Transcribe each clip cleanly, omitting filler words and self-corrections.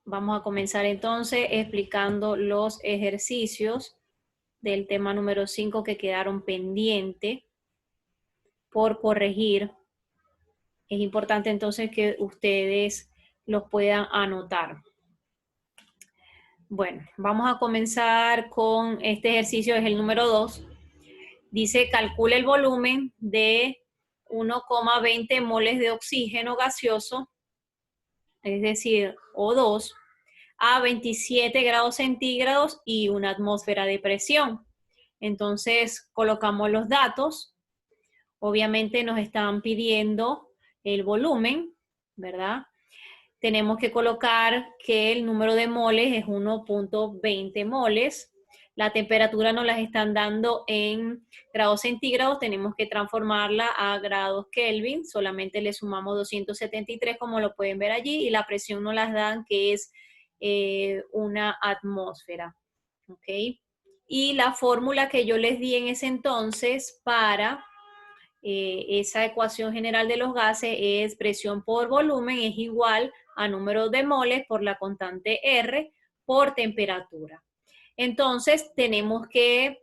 Vamos a comenzar entonces explicando los ejercicios del tema número 5 que quedaron pendientes por corregir. Es importante entonces que ustedes los puedan anotar. Bueno, vamos a comenzar con este ejercicio, es el número 2. Dice, calcula el volumen de 1,20 moles de oxígeno gaseoso, es decir, O2, a 27 grados centígrados y una atmósfera de presión. Entonces, colocamos los datos. Obviamente nos están pidiendo el volumen, ¿verdad? Tenemos que colocar que el número de moles es 1,20 moles. La temperatura nos las están dando en grados centígrados, tenemos que transformarla a grados Kelvin, solamente le sumamos 273 como lo pueden ver allí, y la presión nos las dan que es una atmósfera, ¿ok? Y la fórmula que yo les di en ese entonces para esa ecuación general de los gases es presión por volumen es igual a número de moles por la constante R por temperatura. Entonces tenemos que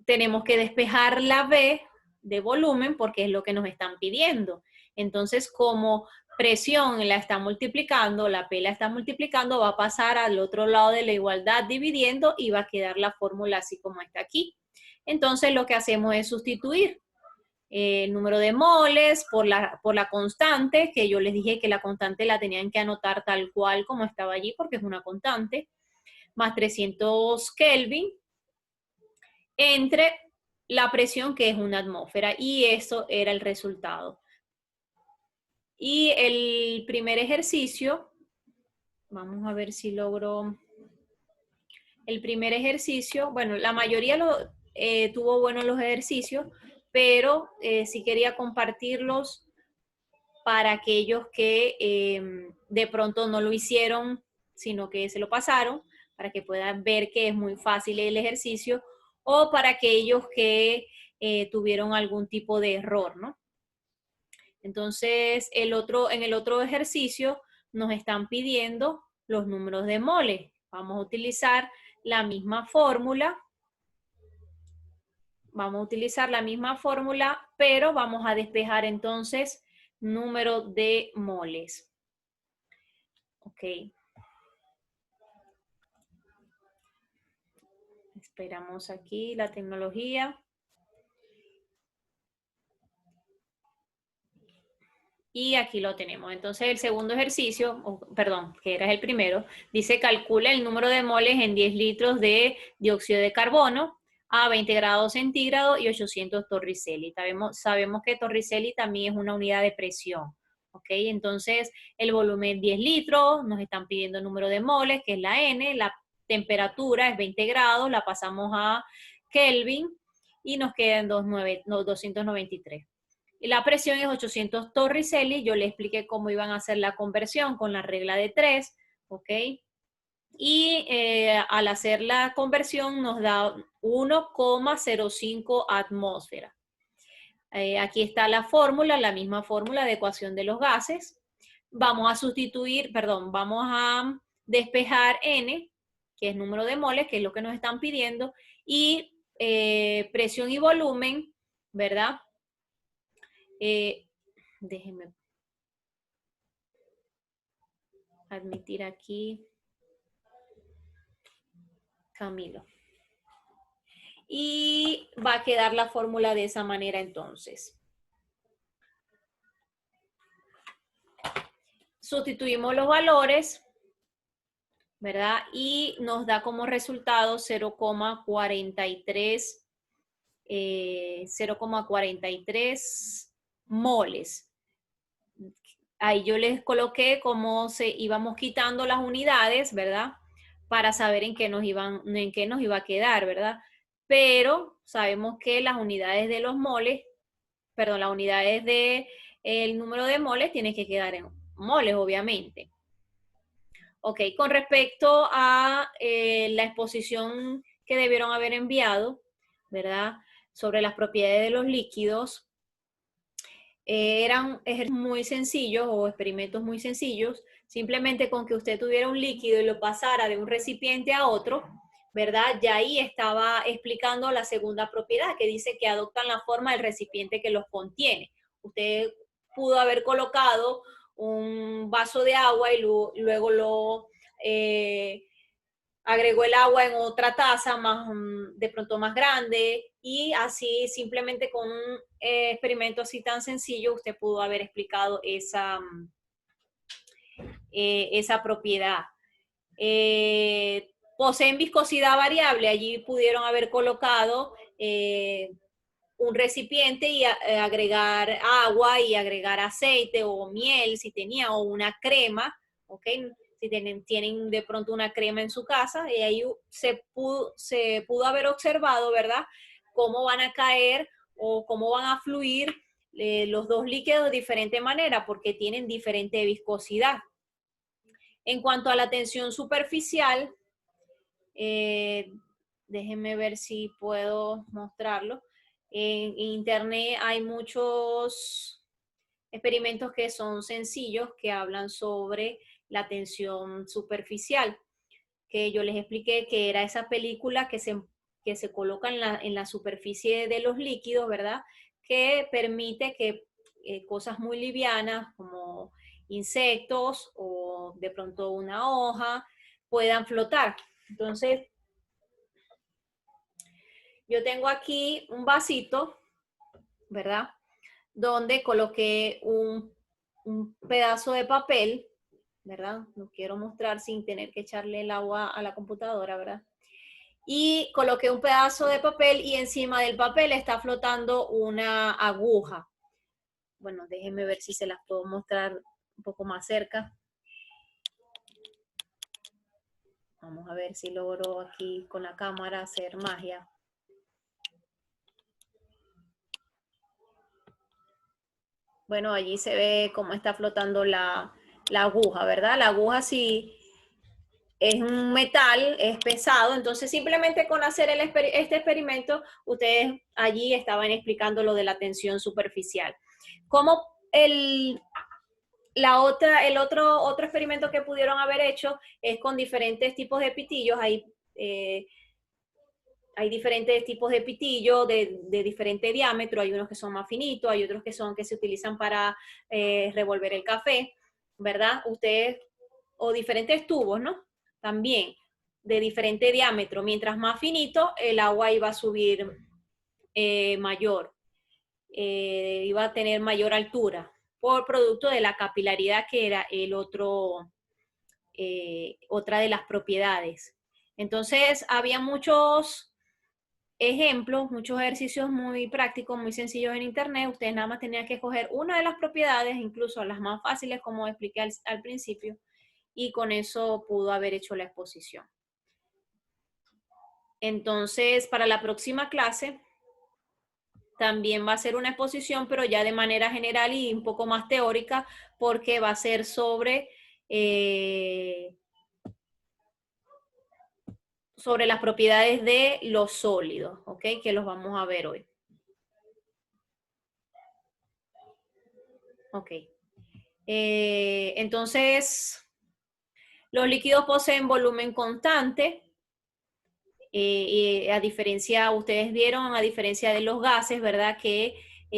despejar la V de volumen porque es lo que nos están pidiendo. Entonces, como presión la está multiplicando, la P la está multiplicando, va a pasar al otro lado de la igualdad dividiendo y va a quedar la fórmula así como está aquí. Entonces, lo que hacemos es sustituir el número de moles por la constante, que yo les dije que la constante la tenían que anotar tal cual como estaba allí porque es una constante, más 300 Kelvin, entre la presión que es una atmósfera, y eso era el resultado. Y el primer ejercicio, vamos a ver si logro, el primer ejercicio, bueno, la mayoría tuvo buenos los ejercicios, pero sí quería compartirlos para aquellos que de pronto no lo hicieron, sino que se lo pasaron, para que puedan ver que es muy fácil el ejercicio, o para aquellos que tuvieron algún tipo de error, ¿no? Entonces, en el otro ejercicio nos están pidiendo los números de moles. Vamos a utilizar la misma fórmula. Vamos a utilizar la misma fórmula, pero vamos a despejar entonces número de moles. Ok. Esperamos aquí la tecnología. Y aquí lo tenemos. Entonces el segundo ejercicio, perdón, que era el primero, dice calcula el número de moles en 10 litros de dióxido de carbono a 20 grados centígrados y 800 torricelli. Sabemos que torricelli también es una unidad de presión. ¿Ok? Entonces el volumen es 10 litros, nos están pidiendo el número de moles, que es la N, la temperatura es 20 grados, la pasamos a Kelvin y nos quedan 293. Y la presión es 800 torricelli. Yo le expliqué cómo iban a hacer la conversión con la regla de 3, ¿ok? Y al hacer la conversión nos da 1,05 atmósfera. Aquí está la fórmula, la misma fórmula de ecuación de los gases. Vamos a sustituir, perdón, vamos a despejar N, que es número de moles, que es lo que nos están pidiendo, y presión y volumen, ¿verdad? Déjenme admitir aquí Camilo. Y va a quedar la fórmula de esa manera entonces. Sustituimos los valores, ¿verdad? Y nos da como resultado 0,43 moles. Ahí yo les coloqué cómo se íbamos quitando las unidades, ¿verdad? Para saber en qué nos iba a quedar, ¿verdad? Pero sabemos que las unidades de los moles, perdón, las unidades del número de moles tienen que quedar en moles, obviamente. Ok, con respecto a la exposición que debieron haber enviado, ¿verdad? Sobre las propiedades de los líquidos, eran ejercicios muy sencillos o experimentos muy sencillos, simplemente con que usted tuviera un líquido y lo pasara de un recipiente a otro, ¿verdad? Ya ahí estaba explicando la segunda propiedad, que dice que adoptan la forma del recipiente que los contiene. Usted pudo haber colocado un vaso de agua y luego lo agregó el agua en otra taza más, de pronto más grande, y así simplemente con un experimento así tan sencillo usted pudo haber explicado esa propiedad. Poseen viscosidad variable, allí pudieron haber colocado un recipiente y agregar agua y agregar aceite o miel si tenía, o una crema, ¿ok? Si tienen de pronto una crema en su casa, y ahí se pudo haber observado, ¿verdad? Cómo van a caer o cómo van a fluir los dos líquidos de diferente manera, porque tienen diferente viscosidad. En cuanto a la tensión superficial, déjenme ver si puedo mostrarlo. En internet hay muchos experimentos que son sencillos, que hablan sobre la tensión superficial, que yo les expliqué que era esa película que se coloca en la superficie de los líquidos, ¿verdad? Que permite que cosas muy livianas como insectos o de pronto una hoja puedan flotar. Entonces, yo tengo aquí un vasito, ¿verdad? Donde coloqué un pedazo de papel, ¿verdad? Lo quiero mostrar sin tener que echarle el agua a la computadora, ¿verdad? Y coloqué un pedazo de papel y encima del papel está flotando una aguja. Bueno, déjenme ver si se las puedo mostrar un poco más cerca. Vamos a ver si logro aquí con la cámara hacer magia. Bueno, allí se ve cómo está flotando la aguja, ¿verdad? La aguja sí es un metal, es pesado, entonces simplemente con hacer este experimento, ustedes allí estaban explicando lo de la tensión superficial. Como el otro experimento que pudieron haber hecho es con diferentes tipos de pitillos. Hay diferentes tipos de pitillo de diferente diámetro, hay unos que son más finitos, hay otros que se utilizan para revolver el café, ¿verdad? Ustedes, o diferentes tubos, ¿no? También de diferente diámetro. Mientras más finito, el agua iba a subir mayor, iba a tener mayor altura, por producto de la capilaridad, que era otra de las propiedades. Entonces, había muchos ejemplos, muchos ejercicios muy prácticos, muy sencillos en internet. Ustedes nada más tenían que escoger una de las propiedades, incluso las más fáciles, como expliqué al principio, y con eso pudo haber hecho la exposición. Entonces, para la próxima clase también va a ser una exposición, pero ya de manera general y un poco más teórica, porque va a ser sobre las propiedades de los sólidos, ¿ok? Que los vamos a ver hoy. Ok. Entonces, los líquidos poseen volumen constante. A diferencia, ustedes vieron, a diferencia de los gases, ¿verdad? Que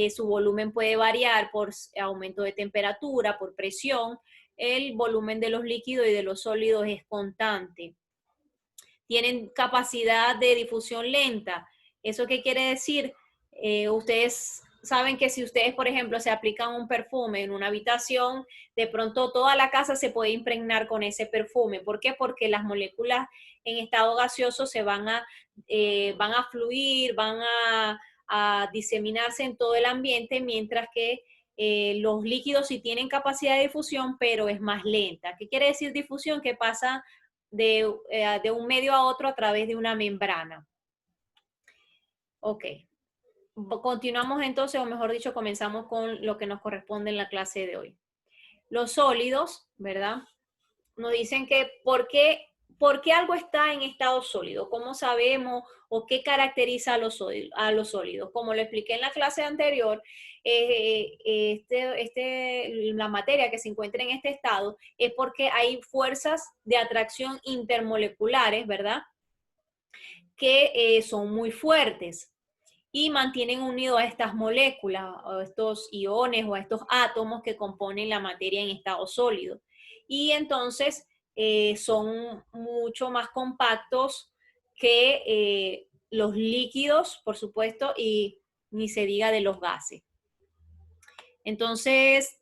su volumen puede variar por aumento de temperatura, por presión. El volumen de los líquidos y de los sólidos es constante. Tienen capacidad de difusión lenta. ¿Eso qué quiere decir? Ustedes saben que si ustedes, por ejemplo, se aplican un perfume en una habitación, de pronto toda la casa se puede impregnar con ese perfume. ¿Por qué? Porque las moléculas en estado gaseoso van a fluir, van a diseminarse en todo el ambiente, mientras que los líquidos sí tienen capacidad de difusión, pero es más lenta. ¿Qué quiere decir difusión? Que pasa de un medio a otro a través de una membrana. Ok. Continuamos entonces, o mejor dicho, comenzamos con lo que nos corresponde en la clase de hoy. Los sólidos, ¿verdad? Nos dicen que ¿por qué ¿por qué algo está en estado sólido? ¿Cómo sabemos o qué caracteriza a los sólidos? Como lo expliqué en la clase anterior, la materia que se encuentra en este estado es porque hay fuerzas de atracción intermoleculares, ¿verdad? Que son muy fuertes y mantienen unidos a estas moléculas, a estos iones o a estos átomos que componen la materia en estado sólido. Y entonces son mucho más compactos que los líquidos, por supuesto, y ni se diga de los gases. Entonces,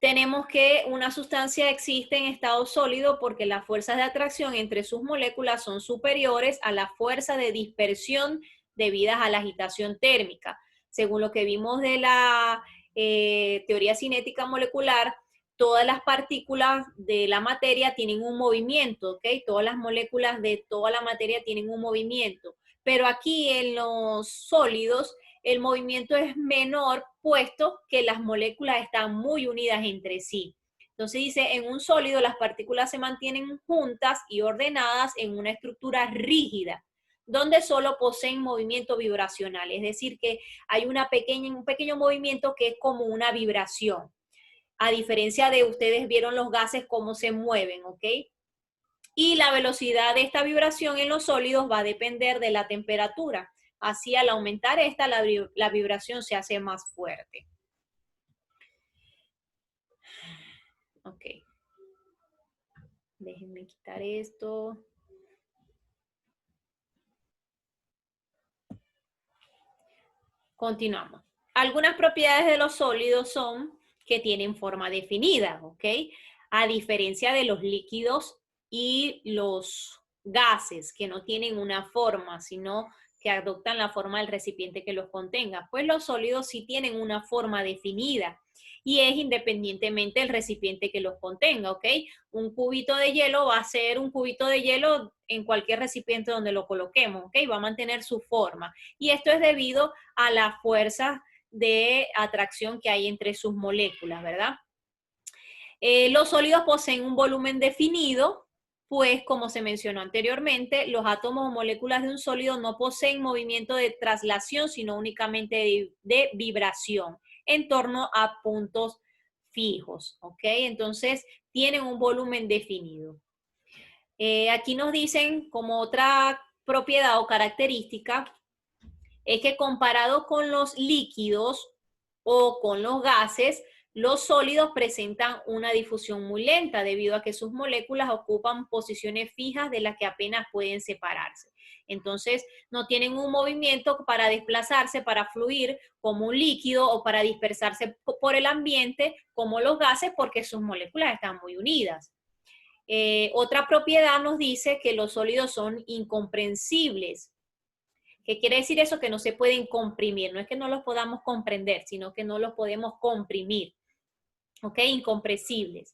tenemos que una sustancia existe en estado sólido porque las fuerzas de atracción entre sus moléculas son superiores a la fuerza de dispersión debidas a la agitación térmica. Según lo que vimos de la teoría cinética molecular, todas las partículas de la materia tienen un movimiento, ¿ok? Todas las moléculas de toda la materia tienen un movimiento. Pero aquí en los sólidos, el movimiento es menor, puesto que las moléculas están muy unidas entre sí. Entonces dice, en un sólido las partículas se mantienen juntas y ordenadas en una estructura rígida, donde solo poseen movimiento vibracional, es decir, que hay un pequeño movimiento que es como una vibración. A diferencia de ustedes vieron los gases cómo se mueven, ¿ok? Y la velocidad de esta vibración en los sólidos va a depender de la temperatura. Así, al aumentar esta, la vibración se hace más fuerte. Ok. Déjenme quitar esto. Continuamos. Algunas propiedades de los sólidos son que tienen forma definida, ¿ok? A diferencia de los líquidos y los gases, que no tienen una forma, sino que adoptan la forma del recipiente que los contenga. Pues los sólidos sí tienen una forma definida y es independientemente del recipiente que los contenga, ¿ok? Un cubito de hielo va a ser un cubito de hielo en cualquier recipiente donde lo coloquemos, ¿ok? Va a mantener su forma. Y esto es debido a la fuerza de atracción que hay entre sus moléculas, ¿verdad? Los sólidos poseen un volumen definido, pues como se mencionó anteriormente, los átomos o moléculas de un sólido no poseen movimiento de traslación, sino únicamente de vibración en torno a puntos fijos, ¿ok? Entonces, tienen un volumen definido. Aquí nos dicen como otra propiedad o característica, es que comparado con los líquidos o con los gases, los sólidos presentan una difusión muy lenta debido a que sus moléculas ocupan posiciones fijas de las que apenas pueden separarse. Entonces, no tienen un movimiento para desplazarse, para fluir como un líquido o para dispersarse por el ambiente como los gases porque sus moléculas están muy unidas. Otra propiedad nos dice que los sólidos son incomprensibles. ¿Qué quiere decir eso? Que no se pueden comprimir. No es que no los podamos comprender, sino que no los podemos comprimir. ¿Ok? Incompresibles.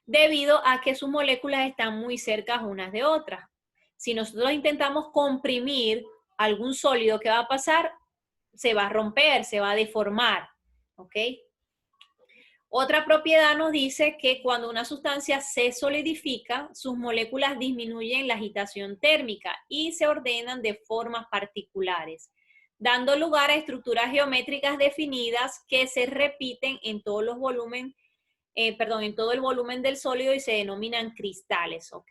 Debido a que sus moléculas están muy cerca unas de otras. Si nosotros intentamos comprimir algún sólido, ¿qué va a pasar? Se va a romper, se va a deformar. ¿Ok? Otra propiedad nos dice que cuando una sustancia se solidifica, sus moléculas disminuyen la agitación térmica y se ordenan de formas particulares, dando lugar a estructuras geométricas definidas que se repiten en todos los volúmenes, en todo el volumen del sólido y se denominan cristales, ¿ok?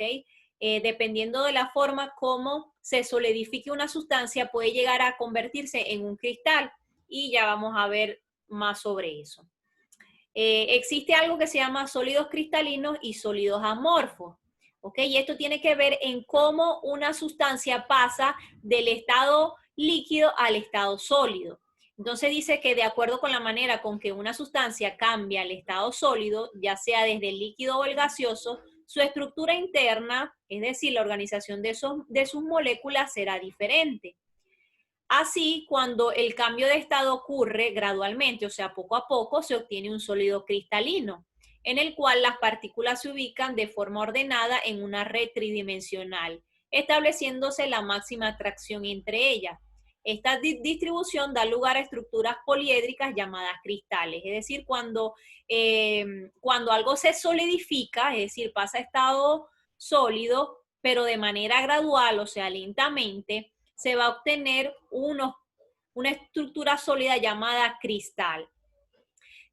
Dependiendo de la forma como se solidifique una sustancia, puede llegar a convertirse en un cristal y ya vamos a ver más sobre eso. Existe algo que se llama sólidos cristalinos y sólidos amorfos. ¿Ok? Y esto tiene que ver en cómo una sustancia pasa del estado líquido al estado sólido. Entonces dice que de acuerdo con la manera con que una sustancia cambia al estado sólido, ya sea desde el líquido o el gaseoso, su estructura interna, es decir, la organización de sus moléculas será diferente. Así, cuando el cambio de estado ocurre gradualmente, o sea, poco a poco, se obtiene un sólido cristalino, en el cual las partículas se ubican de forma ordenada en una red tridimensional, estableciéndose la máxima atracción entre ellas. Esta distribución da lugar a estructuras poliédricas llamadas cristales, es decir, cuando algo se solidifica, es decir, pasa a estado sólido, pero de manera gradual, o sea, lentamente, se va a obtener una estructura sólida llamada cristal.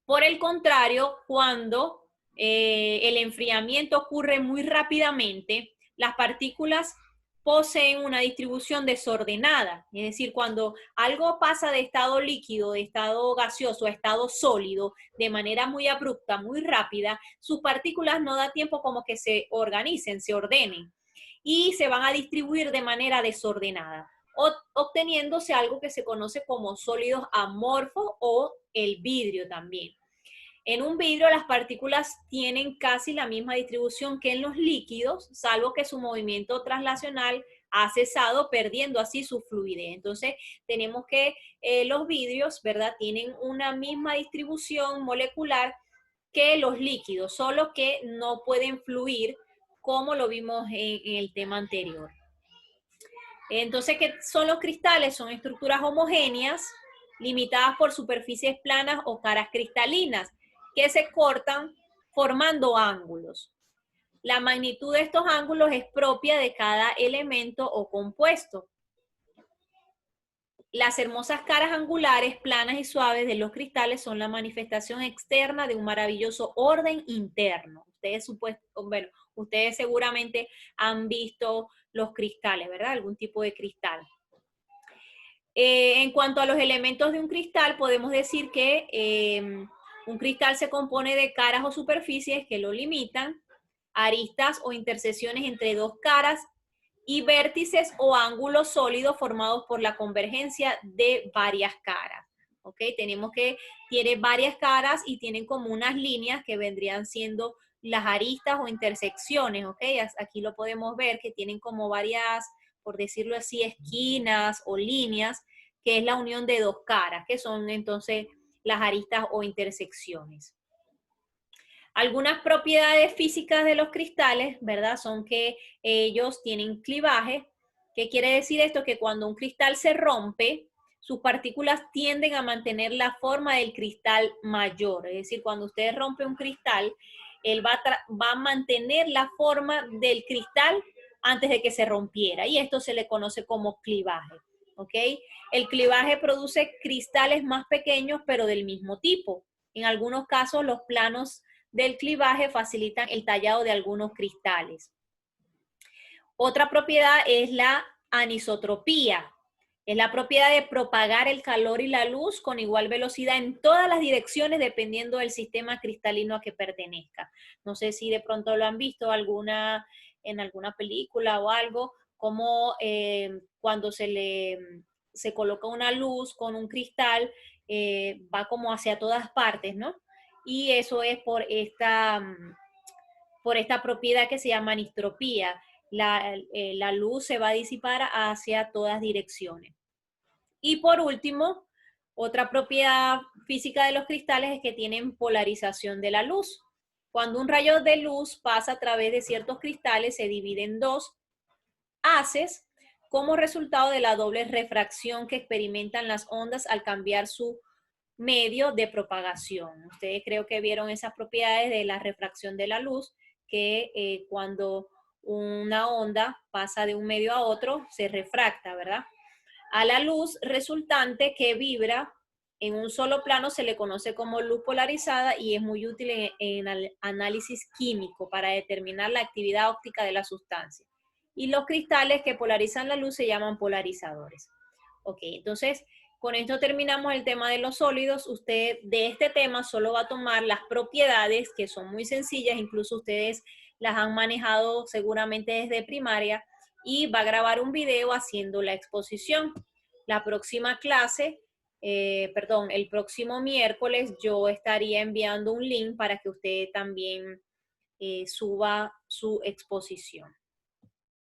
Por el contrario, cuando el enfriamiento ocurre muy rápidamente, las partículas poseen una distribución desordenada. Es decir, cuando algo pasa de estado líquido, de estado gaseoso a estado sólido, de manera muy abrupta, muy rápida, sus partículas no da tiempo como que se organicen, se ordenen y se van a distribuir de manera desordenada, obteniéndose algo que se conoce como sólidos amorfos o el vidrio también. En un vidrio las partículas tienen casi la misma distribución que en los líquidos, salvo que su movimiento translacional ha cesado, perdiendo así su fluidez. Entonces, tenemos que los vidrios, ¿verdad?, tienen una misma distribución molecular que los líquidos, solo que no pueden fluir como lo vimos en el tema anterior. Entonces, ¿qué son los cristales? Son estructuras homogéneas, limitadas por superficies planas o caras cristalinas, que se cortan formando ángulos. La magnitud de estos ángulos es propia de cada elemento o compuesto. Las hermosas caras angulares, planas y suaves de los cristales son la manifestación externa de un maravilloso orden interno. Ustedes seguramente han visto los cristales, ¿verdad? Algún tipo de cristal. En cuanto a los elementos de un cristal, podemos decir que un cristal se compone de caras o superficies que lo limitan, aristas o intersecciones entre dos caras y vértices o ángulos sólidos formados por la convergencia de varias caras. ¿Ok? Tenemos que tiene varias caras y tienen como unas líneas que vendrían siendo las aristas o intersecciones. ¿Ok? Aquí lo podemos ver que tienen como varias, por decirlo así, esquinas o líneas, que es la unión de dos caras, que son entonces las aristas o intersecciones. Algunas propiedades físicas de los cristales, ¿verdad? Son que ellos tienen clivaje. ¿Qué quiere decir esto? Que cuando un cristal se rompe, sus partículas tienden a mantener la forma del cristal mayor. Es decir, cuando usted rompe un cristal, él va a mantener la forma del cristal antes de que se rompiera. Y esto se le conoce como clivaje. ¿Ok? El clivaje produce cristales más pequeños, pero del mismo tipo. En algunos casos, los planos del clivaje facilitan el tallado de algunos cristales. Otra propiedad es la anisotropía. Es la propiedad de propagar el calor y la luz con igual velocidad en todas las direcciones dependiendo del sistema cristalino a que pertenezca. No sé si de pronto lo han visto en alguna película o algo, como cuando se coloca una luz con un cristal, va como hacia todas partes, ¿no? Y eso es por esta propiedad que se llama anistropía. La luz se va a disipar hacia todas direcciones. Y por último, otra propiedad física de los cristales es que tienen polarización de la luz. Cuando un rayo de luz pasa a través de ciertos cristales, se divide en dos haces como resultado de la doble refracción que experimentan las ondas al cambiar su medio de propagación. Ustedes creo que vieron esas propiedades de la refracción de la luz, que cuando una onda pasa de un medio a otro, se refracta, ¿verdad? A la luz resultante que vibra en un solo plano se le conoce como luz polarizada y es muy útil en el análisis químico para determinar la actividad óptica de la sustancia. Y los cristales que polarizan la luz se llaman polarizadores. Ok, entonces con esto terminamos el tema de los sólidos. Usted de este tema solo va a tomar las propiedades que son muy sencillas, incluso ustedes las han manejado seguramente desde primaria, y va a grabar un video haciendo la exposición. La próxima clase, el próximo miércoles yo estaría enviando un link para que usted también suba su exposición.